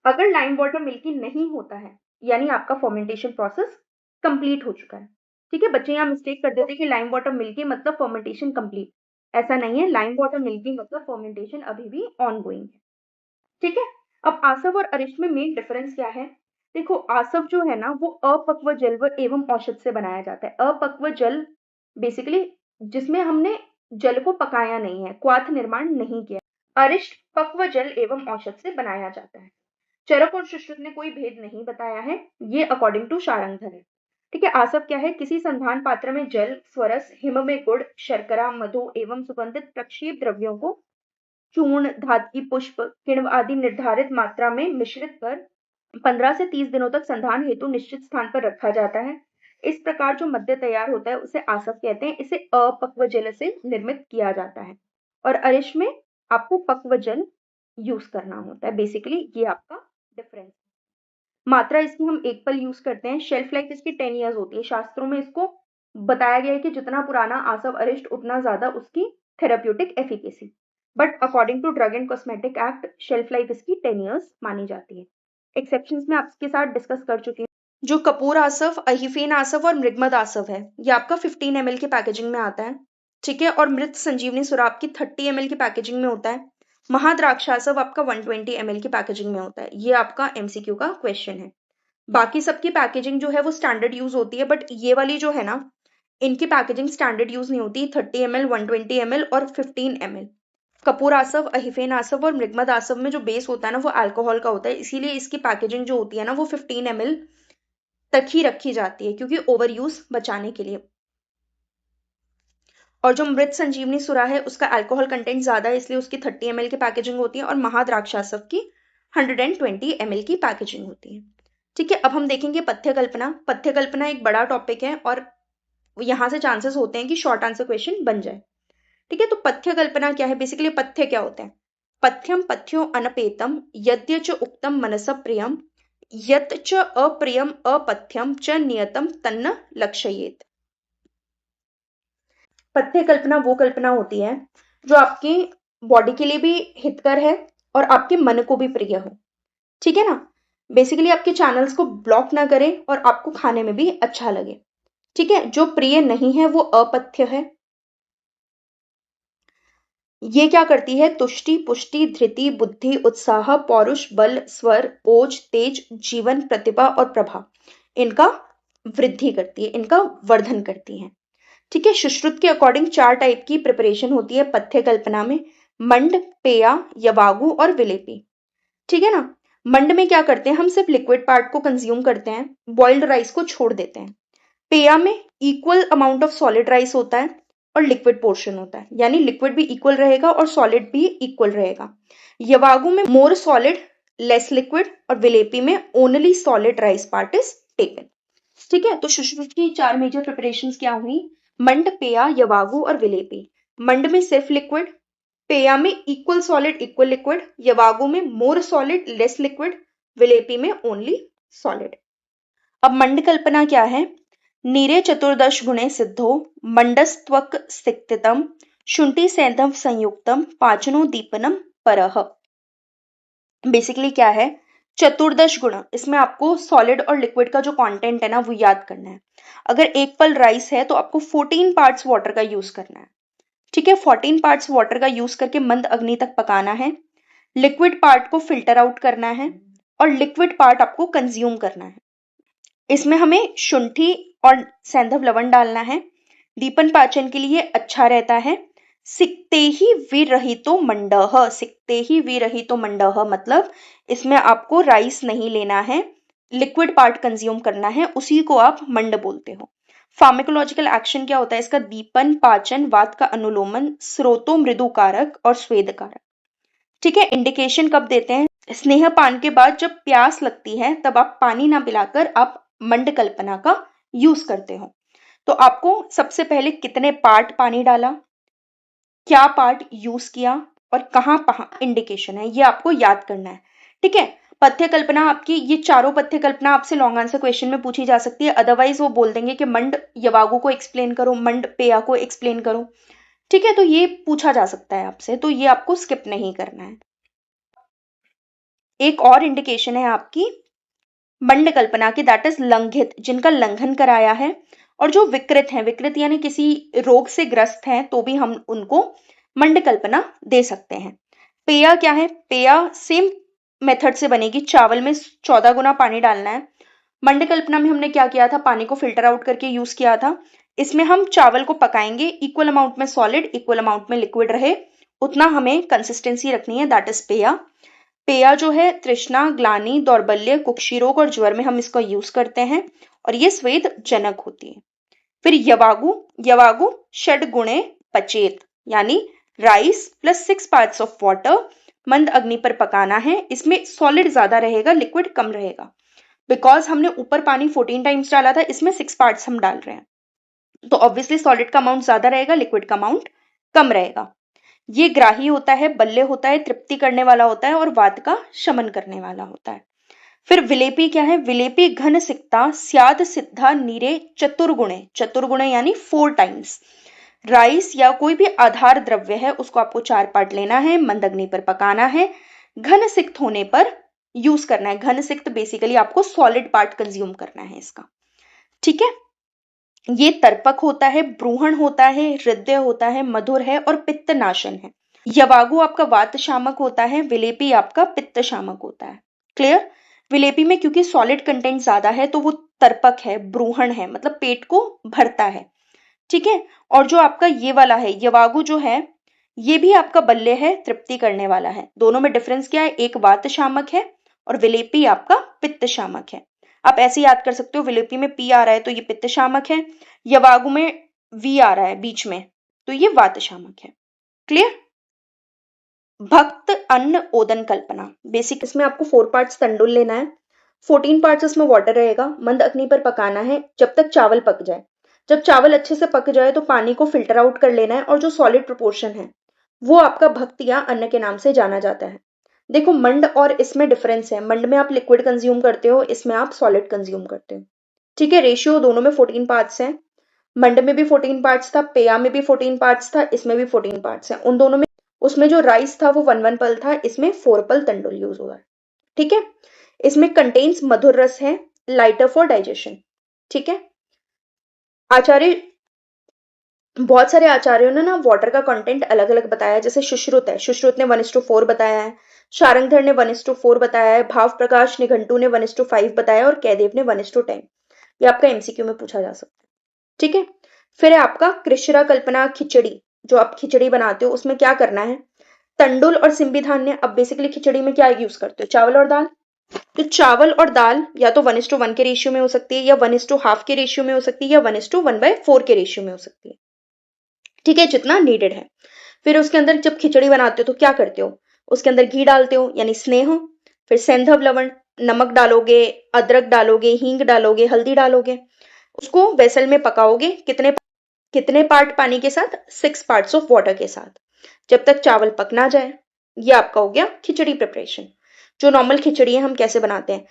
अगर लाइम वाटर मिल्की नहीं होता है यानी आपका फर्मेंटेशन प्रोसेस कंप्लीट हो चुका है। ठीक है, बच्चे यहाँ मिस्टेक कर देते हैं कि लाइम वाटर मिल्की मतलब फर्मेंटेशन कंप्लीट। ऐसा नहीं है, लाइम वाटर मिल्की मतलब फर्मेंटेशन अभी भी ऑन गोइंग है। ठीक है, अब आसव और अरिष्ट में मेन डिफरेंस क्या है? देखो, आसव जो है ना वो अपक्व जल एवं औषध से बनाया जाता है। अपक्व जल बेसिकली जिसमें हमने जल को पकाया नहीं है, क्वाथ निर्माण नहीं किया। अरिष्ट पक्व जल एवं औषध से बनाया जाता है। चरक और सुश्रुत ने कोई भेद नहीं बताया है, ये अकॉर्डिंग टू शारंगधर है। ठीक है, आसव क्या है? किसी संधान पात्र में जल, स्वरस, हिम में गुड़, शर्करा, मधु एवं सुगंधित प्रक्षेप द्रव्यों को चूर्ण, धातु, पुष्प, किण्व आदि निर्धारित मात्रा में मिश्रित कर 15 से 30 दिनों तक संधान हेतु निश्चित स्थान पर रखा जाता है। इस प्रकार जो मद्य तैयार होता है उसे आसव कहते हैं। इसे अपक्व जल से निर्मित किया जाता है और अरिश में आपको पक्व जल यूज करना होता है। बेसिकली ये आपका डिफरेंस। मात्रा इसकी हम एक पल यूज करते हैं। शेल्फ लाइफ इसकी 10 ईयर्स होती है। शास्त्रों में इसको बताया गया है कि जितना पुराना आसव अरिष्ट उतना ज्यादा उसकी therapeutic efficacy. But according to drug and cosmetic act shelf life इसकी 10 ईयर्स मानी जाती है। एक्सेप्शंस में आपके साथ डिस्कस कर चुकी हूँ। जो कपूर आसव, अहिफेन आसव और मृगमद आसव है ये आपका 15 ml के पैकेजिंग में आता है। ठीक है, और मृत संजीवनी सुरा आपकी 30 ml की पैकेजिंग में होता है। महाद्राक्षासव आपका 120 ml की पैकेजिंग में होता है। ये आपका MCQ का क्वेश्चन है। बाकी सबकी पैकेजिंग जो है वो स्टैंडर्ड यूज होती है, बट ये वाली जो है ना इनकी पैकेजिंग स्टैंडर्ड यूज नहीं होती। 30 ml, 120 ml और 15 ml। कपूर आसव, अहिफेन आसव और मृगमद आसव में जो बेस होता है ना वो अल्कोहल का होता है, इसीलिए इसकी पैकेजिंग जो होती है ना वो 15 ml तक ही रखी जाती है क्योंकि ओवर यूज बचाने के लिए। और जो मृत संजीवनी सुरा है उसका अल्कोहल कंटेंट ज्यादा है इसलिए उसकी 30 ml की पैकेजिंग होती है और महाद्राक्षासव की 120 ml की पैकेजिंग होती है। ठीक है, अब हम देखेंगे पथ्य कल्पना। पथ्य कल्पना एक बड़ा टॉपिक है और यहां से चांसेस होते हैं कि शॉर्ट आंसर क्वेश्चन बन जाए। ठीक है, तो पथ्य कल्पना क्या है? बेसिकली पथ्य क्या होता है? पथ्यम पथ्यो अनपेतम यद्य च उक्तम मनस प्रियम यत च अप्रियम अपथ्यम च नियतम तन्न लक्ष्येत। पथ्य कल्पना वो कल्पना होती है जो आपकी बॉडी के लिए भी हितकर है और आपके मन को भी प्रिय हो। ठीक है ना, बेसिकली आपके चैनल्स को ब्लॉक ना करे और आपको खाने में भी अच्छा लगे। ठीक है, जो प्रिय नहीं है वो अपथ्य है। ये क्या करती है? तुष्टि, पुष्टि, धृति, बुद्धि, उत्साह, पौरुष, बल, स्वर, ओज, तेज, जीवन, प्रतिभा और प्रभा इनका वृद्धि करती है, इनका वर्धन करती है। ठीक है, सुश्रुत के अकॉर्डिंग 4 टाइप की प्रिपरेशन होती है पथ्य कल्पना में। मंड, पेया, यवागु और विलेपी। ठीक है ना, मंड में क्या करते हैं? हम सिर्फ लिक्विड पार्ट को कंज्यूम करते हैं, बॉइल्ड राइस को छोड़ देते हैं। पेया में equal amount of solid rice होता है और लिक्विड पोर्शन होता है, यानी लिक्विड भी इक्वल रहेगा और सॉलिड भी इक्वल रहेगा। यवागु में मोर सॉलिड लेस लिक्विड और विलेपी में only solid rice part is taken. ठीक है, तो सुश्रुत की 4 मेजर प्रिपरेशंस क्या हुई? मंड, पेया, यवागु और विलेपी। मंड में सिर्फ लिक्विड, पेया में इक्वल सॉलिड इक्वल लिक्विड, यवागु में मोर सॉलिड लेस लिक्विड, विलेपी में ओनली सॉलिड। अब मंड कल्पना क्या है? नीरे चतुर्दश गुणे सिद्धो मंडस्त्वक सिक्तितम शुंठी सैंधव संयुक्तम पाचनो दीपनम परह। बेसिकली क्या है? चतुर्दश गुणा, इसमें आपको सॉलिड और लिक्विड का जो कंटेंट है ना वो याद करना है। अगर एक पल राइस है तो आपको 14 पार्ट्स वाटर का यूज करना है। ठीक है, 14 पार्ट्स वाटर का यूज करके मंद अग्नि तक पकाना है। लिक्विड पार्ट को फिल्टर आउट करना है और लिक्विड पार्ट आपको कंज्यूम करना है। इसमें हमें शुंठी और सैंधव लवण डालना है। दीपन पाचन के लिए अच्छा रहता है। सिकते ही विरहितो मंडह, सिकते ही विरहितो मंडह मतलब इसमें आपको राइस नहीं लेना है, लिक्विड पार्ट कंज्यूम करना है, उसी को आप मंड बोलते हो। फार्मेकोलॉजिकल एक्शन क्या होता है इसका? दीपन, पाचन, वात का अनुलोमन, स्रोतो मृदुकारक और स्वेद कारक। ठीक है, इंडिकेशन कब देते हैं? स्नेह पान के बाद जब प्यास लगती है तब आप पानी ना पिलाकर आप मंड कल्पना का यूज करते हो। तो आपको सबसे पहले कितने पार्ट पानी डाला, क्या पार्ट यूज किया और कहां कहां इंडिकेशन है, ये आपको याद करना है। ठीक है, पथ्य कल्पना आपकी ये चारों पथ्य कल्पना आपसे लॉन्ग आंसर क्वेश्चन में पूछी जा सकती है। अदरवाइज वो बोल देंगे कि मंड यवागु को एक्सप्लेन करो, मंड पेया को एक्सप्लेन करो। ठीक है, तो ये पूछा जा सकता है आपसे, तो ये आपको स्किप नहीं करना है। एक और इंडिकेशन है आपकी मंड कल्पना की, दैट इज लंघित, जिनका लंघन कराया है और जो विकृत है, विकृत यानी किसी रोग से ग्रस्त हैं तो भी हम उनको मंड कल्पना दे सकते हैं। पेया क्या है? पेया सेम मेथड से बनेगी, चावल में 14 गुना पानी डालना है। मंड कल्पना में हमने क्या किया था? पानी को फिल्टर आउट करके यूज किया था। इसमें हम चावल को पकाएंगे, इक्वल अमाउंट में सॉलिड इक्वल अमाउंट में लिक्विड रहे उतना हमें कंसिस्टेंसी रखनी है, दैट इज पेया। पेया जो है तृष्णा, ग्लानि, दौर्बल्य, कुक्षी रोग और ज्वर में हम इसका यूज करते हैं और ये स्वेद जनक होती है। फिर यवागु, यवागु षड गुणे पचेत, यानी rice plus 6 parts of water मंद अग्नि पर पकाना है। इसमें सॉलिड ज्यादा रहेगा, लिक्विड कम रहेगा, बिकॉज हमने ऊपर पानी 14 टाइम्स डाला था, इसमें 6 पार्ट्स हम डाल रहे हैं, तो ऑब्वियसली सॉलिड का अमाउंट ज्यादा रहेगा, लिक्विड का अमाउंट कम रहेगा। ये ग्राही होता है, बल्ले होता है, तृप्ति करने वाला होता है और वात का शमन करने वाला होता है। फिर विलेपी क्या है? विलेपी घन सिक्ता स्याद सिद्धा नीरे चतुर्गुणे, चतुर्गुणे यानी 4 टाइम्स। राइस या कोई भी आधार द्रव्य है उसको आपको 4 पार्ट लेना है, मंद अग्नि पर पकाना है, घन सिक्त होने पर यूज करना है। घन सिक्त बेसिकली आपको सॉलिड पार्ट कंज्यूम करना है इसका। ठीक है, ये तर्पक होता है, ब्रूहण होता है, हृदय होता है, मधुर है और पित्त नाशन है। यवागु आपका वात शामक होता है, विलेपी आपका पित्त शामक होता है। क्लियर? विलेपी में क्योंकि सॉलिड कंटेंट ज्यादा है तो वो तर्पक है, ब्रूहण है, मतलब पेट को भरता है। ठीक है, और जो आपका ये वाला है यवागु जो है ये भी आपका बल्ले है, तृप्ति करने वाला है। दोनों में डिफरेंस क्या है? एक वात शामक है और विलेपी आपका पित्त शामक है। आप ऐसे याद कर सकते हो, विलेपी में पी आ रहा है तो ये पित्त शामक है, यवागु में वी आ रहा है बीच में तो ये वात शामक है। क्लियर? भक्त अन्न ओदन कल्पना, बेसिक इसमें आपको 4 पार्ट्स तंडुल लेना है, 14 पार्ट्स इसमें वाटर रहेगा, मंद अग्नि पर पकाना है जब तक चावल पक जाए। जब चावल अच्छे से पक जाए तो पानी को फिल्टर आउट कर लेना है और जो सॉलिड प्रोपोर्शन है वो आपका भक्त या अन्न के नाम से जाना जाता है। देखो मंड और इसमें डिफरेंस है, मंड में आप लिक्विड कंज्यूम करते हो, इसमें आप सॉलिड कंज्यूम करते हो। ठीक है, रेशियो दोनों में 14 पार्ट्स हैं, मंड में भी 14 पार्ट्स था, पेया में भी 14 पार्ट्स था, इसमें भी 14 पार्ट्स हैं। उन दोनों में उसमें जो राइस था वो 1 1 पल था, इसमें 4 पल तंडुल यूज हुआ है। ठीक है, इसमें कंटेन्स मधुर रस है, लाइटर फॉर डाइजेशन। ठीक है, आचार्य बहुत सारे आचार्यों ने ना वाटर का कंटेंट अलग अलग बताया है, जैसे सुश्रुत है, सुश्रुत ने 1:4 बताया है, शारंगधर ने 1:4 बताया है, भाव प्रकाश निघंटू ने 1:5 बताया और कैदेव ने 1:10। ये आपका एमसीक्यू में पूछा जा सकता है। ठीक है, फिर है आपका कृष्णा कल्पना खिचड़ी, जो आप खिचड़ी बनाते हो उसमें क्या करना है? तंडुल और सिंबी धान्य। अब बेसिकली खिचड़ी में क्या यूज करते हो? चावल और दाल। तो चावल और दाल या तो 1:1 के रेशियो में हो सकती है, या 1:2 के रेशियो में हो सकती है, या 1:1/4 के रेशियो में हो सकती है। ठीक है, जितना नीडेड है। फिर उसके अंदर जब खिचड़ी बनाते हो तो क्या करते हो? उसके अंदर घी डालते हो यानी स्नेह, फिर सेंधव लवण, नमक डालोगे, अदरक डालोगे, हींग डालोगे, हल्दी डालोगे, उसको वेसल में पकाओगे। कितने कितने पार्ट पानी के साथ? 6 पार्ट्स ऑफ वाटर के साथ, जब तक चावल पक ना जाए। ये आपका हो गया खिचड़ी प्रिपरेशन। जो नॉर्मल खिचड़ी है हम कैसे बनाते हैं?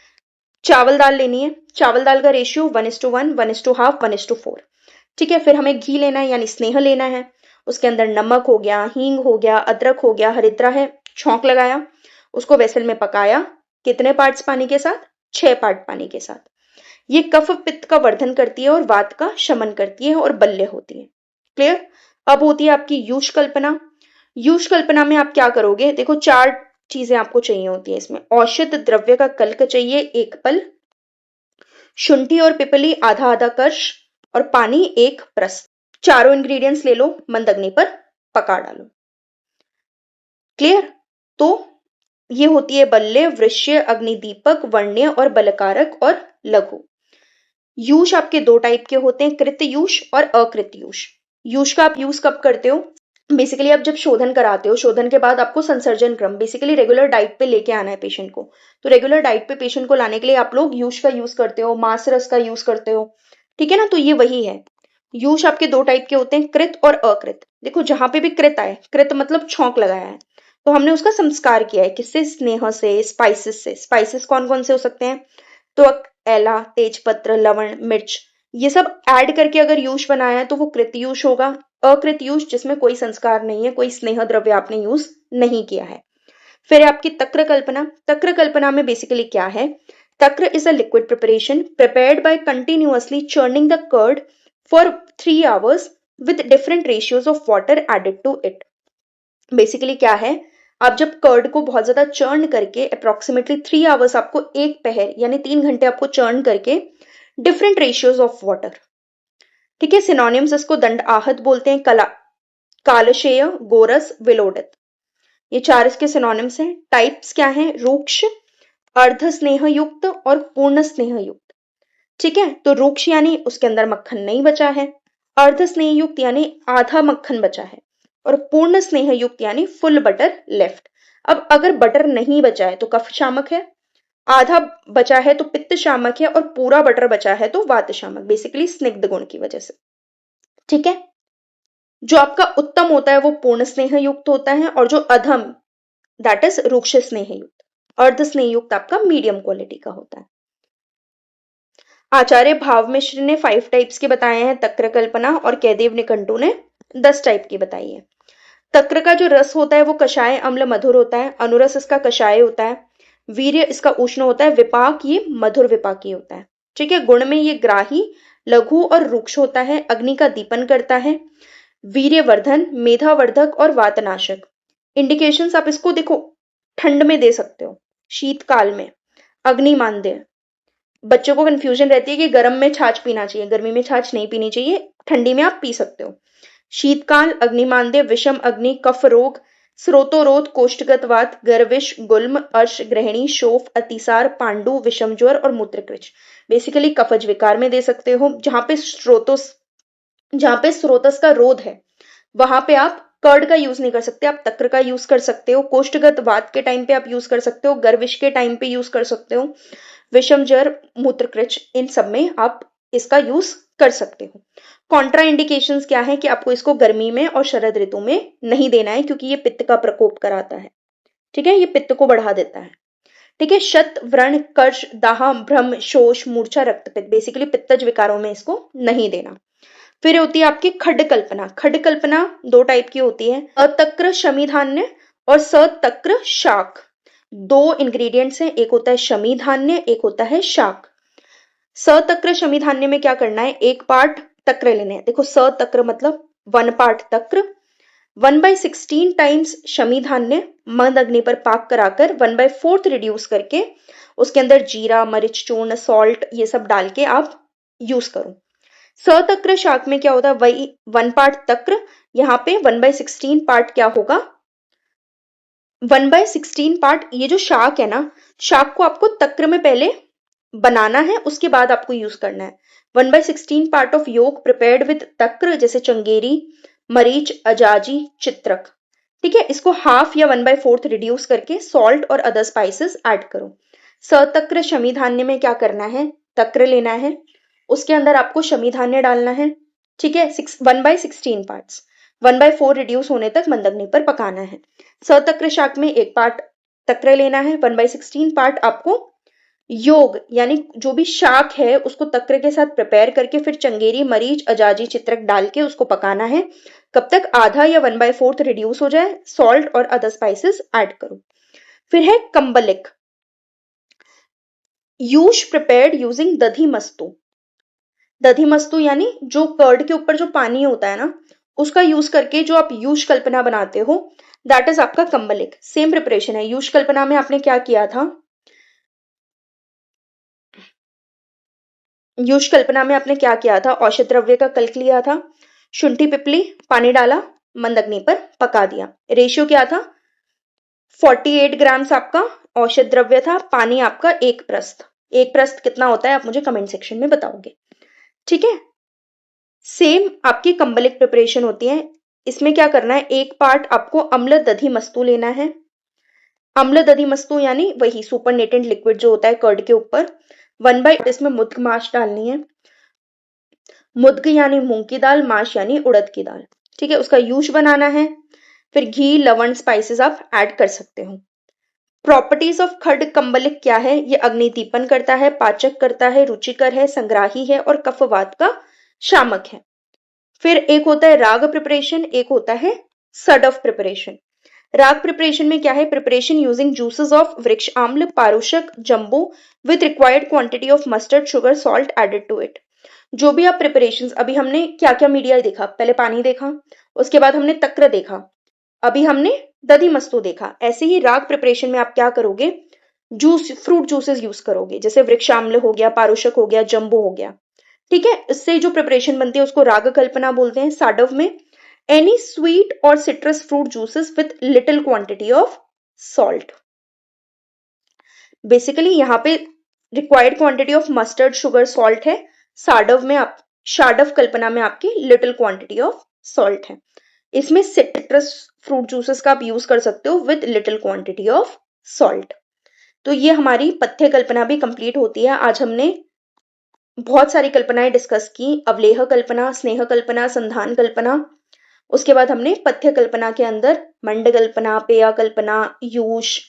चावल दाल लेनी है, चावल दाल का रेशियो 1:1, 1:2, 1:4। ठीक है, फिर हमें घी लेना है यानी स्नेह लेना है, उसके अंदर नमक हो गया, हींग हो गया, अदरक हो गया, हरिद्रा है, छौंक लगाया, उसको वेसल में पकाया, कितने पार्ट्स पानी के साथ? 6 पार्ट पानी के साथ। ये कफ पित्त का वर्धन करती है और वात का शमन करती है और बल्य होती है। क्लियर? अब होती है आपकी यूष कल्पना। यूष कल्पना में आप क्या करोगे? देखो 4 चीजें आपको चाहिए होती है इसमें। औषध द्रव्य का कल्क चाहिए 1 पल, शुंठी और पिपली आधा आधा कर्ष, और पानी 1 प्रस्त। चारों इंग्रेडिएंट्स ले लो, मंद अग्नि पर पका डालो। क्लियर? तो ये होती है बल्य, वृष्य, अग्निदीपक, वर्ण्य और बलकारक और लघु। यूष आपके 2 टाइप के होते हैं, कृत यूष और अकृत यूष। यूष का आप यूज कब करते हो? बेसिकली आप जब शोधन कराते हो, शोधन के बाद आपको संसर्जन क्रम, बेसिकली रेगुलर डाइट पे लेके आना है पेशेंट को। तो रेगुलर डाइट पे पेशेंट को लाने के लिए आप लोग यूष का यूज करते हो, मांस रस का यूज करते हो। ठीक है ना? तो ये वही है। यूष आपके 2 टाइप के होते हैं, कृत और अकृत। देखो जहां पे भी कृत आए, कृत मतलब छौंक लगाया है, तो हमने उसका संस्कार किया है। किससे? स्नेह से, स्पाइसेस से। स्पाइसेस कौन कौन से हो सकते हैं? तो एला, तेजपत्र, लवण, मिर्च, ये सब ऐड करके अगर यूष बनाया है तो वो कृत यूष होगा। अकृत यूष जिसमें कोई संस्कार नहीं है, कोई स्नेह द्रव्य आपने यूज नहीं किया है। फिर आपकी तक्र कल्पना। तक्र कल्पना में बेसिकली क्या है? तक्र is a liquid preparation prepared by continuously churning the curd for 3 hours with different ratios of water added to it. Basically क्या है? आप जब कर्ड को बहुत ज्यादा चर्न करके अप्रोक्सीमेटली 3 आवर्स, आपको 1 पहर यानी 3 घंटे आपको चर्न करके डिफरेंट रेशियोज ऑफ वाटर। ठीक है? सिनोनिम्स इसको दंड आहत बोलते हैं, कला, कालशेय, गोरस, विलोडित। ये 4 इसके सिनोनिम्स हैं। टाइप्स क्या हैं? रूक्ष, अर्ध स्नेह युक्त और पूर्ण स्नेह युक्त। ठीक है? तो रूक्ष यानी उसके अंदर मक्खन नहीं बचा है, अर्ध स्नेह युक्त यानी आधा मक्खन बचा है, और पूर्ण स्नेह युक्त यानी फुल बटर लेफ्ट। अब अगर बटर नहीं बचा है तो कफ शामक है, आधा बचा है तो पित्त शामक है, और पूरा बटर बचा है तो वात शामक, बेसिकली स्निग्ध गुण की वजह से। ठीक है? जो आपका उत्तम होता है वो पूर्ण स्नेह युक्त होता है, और जो अधम दैट इज रूक्ष स्नेह युक्त। अर्ध स्नेह युक्त आपका मीडियम क्वालिटी का होता है। आचार्य भाव मिश्र ने 5 टाइप्स के बताए हैं, तक्र कल्पना, और कैदेव निकंटू ने 10 टाइप की बताई है। तक्र का जो रस होता है वो कषाय अम्ल मधुर होता है, अनुरस इसका कषाय होता है, वीर्य इसका उष्ण होता है, विपाक ये मधुर विपाकी होता है। ठीक है? गुण में ये ग्राही, लघु और रुक्ष होता है, अग्नि का दीपन करता है, वीर्यवर्धन, मेधावर्धक और वातनाशक। इंडिकेशंस आप इसको देखो, ठंड में दे सकते हो, शीतकाल में अग्निमांद्य। बच्चों को कंफ्यूजन रहती है कि गर्म में छाछ पीना चाहिए, गर्मी में छाछ नहीं पीनी चाहिए, ठंडी में आप पी सकते हो। शीतकाल अग्निमांद्य, विषम अग्नि, कफ रोग, स्रोतोरोध, कोष्ठगत वात, गर्विश, गुल्म, अर्श, ग्रहणी, शोफ, अतिसार, पांडु, विषम ज्वर और मूत्रकृच। बेसिकली कफज विकार में दे सकते हो। जहां पे स्रोतस का रोध है वहां पे आप कर्ड का यूज नहीं कर सकते, आप तक्र का यूज कर सकते हो। कोष्ठगत वात के टाइम पे आप यूज कर सकते हो, गर्विश के टाइम पे यूज कर सकते हो, विषम जर, मूत्रकृच, इन सब में आप इसका यूज कर सकते हो। कॉन्ट्रा इंडिकेशंस क्या है? कि आपको इसको गर्मी में और शरद ऋतु में नहीं देना है, क्योंकि ये पित्त का प्रकोप कराता है। ठीक है? ये पित्त को बढ़ा देता है। ठीक है? शत, व्रण, कर्ष, दाह, भ्रम, शोष, मूर्छा, रक्तपित्त, बेसिकली पित्तज विकारों में इसको नहीं देना। फिर होती है आपकी खड्ड कल्पना। खड्ड कल्पना 2 टाइप की होती है, अतक्र शमी धान्य और सतक्र शाक। 2 इंग्रेडिएंट्स हैं, एक होता है शमी धान्य, एक होता है शाक। सतक्र शमी धान्य में क्या करना है? 1 पार्ट तक्र लेने हैं। देखो सतक्र मतलब 1 पार्ट तक्र, 1/16 टाइम्स शमी धान्य, मंद अग्नि पर पाक कराकर 1/4 रिड्यूस करके उसके अंदर जीरा, मरीच चूर्ण, सॉल्ट, ये सब डाल के आप यूज करो। सतक्र शाक में क्या होता है? वही 1 पार्ट तक्र, यहाँ पे 1/16 पार्ट क्या होगा? 1/16 पार्ट ये जो शाक है ना, शाक को आपको तक्र में पहले बनाना है, उसके बाद आपको यूज करना है। 1/16 पार्ट ऑफ योग प्रिपेयर्ड विद तक्र, जैसे चंगेरी, मरीच, अजाजी, चित्रक। ठीक है? इसको हाफ या 1/4 रिड्यूस करके सॉल्ट और अदर स्पाइसेस ऐड करो। सतक्र शमी धान्य में क्या करना है? तक्र लेना है, उसके अंदर आपको शमी धान्य डालना है। ठीक है? 1/16 पार्ट्स, 1/4 रिड्यूस होने तक मंद अग्नि पर पकाना है। सतक्र शाक में 1 पार्ट तक्र लेना है, 1/16 पार्ट आपको योग यानी जो भी शाक है उसको तक्र के साथ प्रिपेयर करके फिर चंगेरी, मरीच, अजाजी, चित्रक डाल के उसको पकाना है। कब तक? आधा या 1/4 रिड्यूस हो जाए, सॉल्ट और अदर स्पाइसेस ऐड करो। फिर है कंबलिक। यूश प्रिपेयर्ड यूजिंग दधी मस्तू। दधी मस्तू यानी जो कर्ड के ऊपर जो पानी होता है ना, उसका यूज करके जो आप यूश कल्पना बनाते हो, दैट इज आपका कंबलिक। सेम प्रिपरेशन है। यूश कल्पना में आपने क्या किया था? यूश कल्पना में आपने क्या किया था? औषध द्रव्य का कल्क लिया था, शुंठी पिपली, पानी डाला, मंद अग्नि पर पका दिया। रेशियो क्या था? 48 ग्राम्स आपका औषध द्रव्य था, पानी आपका 1 प्रस्थ। 1 प्रस्थ कितना होता है आप मुझे कमेंट सेक्शन में बताओगे। ठीक है, सेम आपकी कंबलिक प्रिपरेशन होती है। इसमें क्या करना है, एक पार्ट आपको अम्ल दधी मस्तू लेना है। अम्ल दधी मस्तू यानी वही सुपरनेटेंट लिक्विड जो होता है कर्ड के ऊपर। 1/8 इसमें मुद्ग माश डालनी है। मुद्ग यानी मूंग की दाल, माश यानी उड़द की दाल। ठीक है, उसका यूश बनाना है। फिर घी, लवण, स्पाइसेस आप ऐड कर सकते हो। प्रॉपर्टीज ऑफ खड कंबलिक क्या है? ये अग्निदीपन करता है, पाचक करता है, रुचिकर है, संग्राही है और कफवात का शामक है। फिर एक होता है राग प्रिपरेशन, एक होता है सडफ प्रिपरेशन। राग प्रिपरेशन में क्या है? प्रिपरेशन यूजिंग जूसेस ऑफ वृक्ष आम्ल, पारुषक, जम्बो with required quantity of mustard, sugar, salt added to it. जो भी आप प्रिपरेशंस, अभी हमने क्या क्या मीडिया देखा? पहले पानी देखा, उसके बाद हमने तक्र देखा, अभी हमने दधी मस्तू देखा। ऐसे ही राग प्रिपरेशन में आप क्या करोगे? जूस, फ्रूट जूसेस यूज करोगे, जैसे वृक्ष आम्ल हो गया, पारुषक हो गया, जम्बो हो गया। ठीक है, इससे जो प्रिपरेशन बनती है उसको राग कल्पना बोलते हैं। साडव में एनी स्वीट और citrus fruit juices with little quantity of salt. Basically यहाँ पे required quantity of mustard, sugar, salt है। साडव में आप, शाडव कल्पना में आपकी लिटिल क्वांटिटी ऑफ सॉल्ट है। इसमें सिट्रस फ्रूट जूसेस का आप यूज कर सकते हो with little quantity of salt. तो ये हमारी पथ्य कल्पना भी कंप्लीट होती है। आज हमने बहुत सारी कल्पनाएं डिस्कस की, अवलेह कल्पना, स्नेह कल्पना, संधान कल्पना। उसके बाद हमने पथ्य कल्पना के अंदर मंड कल्पना, पेया कल्पना, यूश,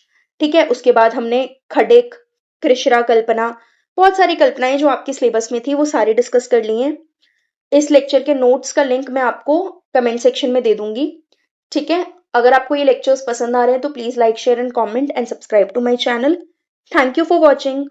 ठीक है, उसके बाद हमने खडिक, कृष्णा कल्पना, बहुत सारी कल्पनाएं जो आपके सिलेबस में थी वो सारी डिस्कस कर ली हैं। इस लेक्चर के नोट्स का लिंक मैं आपको कमेंट सेक्शन में दे दूंगी। ठीक है, अगर आपको ये लेक्चर्स पसंद आ रहे हैं तो please like, share and comment and subscribe to my channel. Thank you for watching.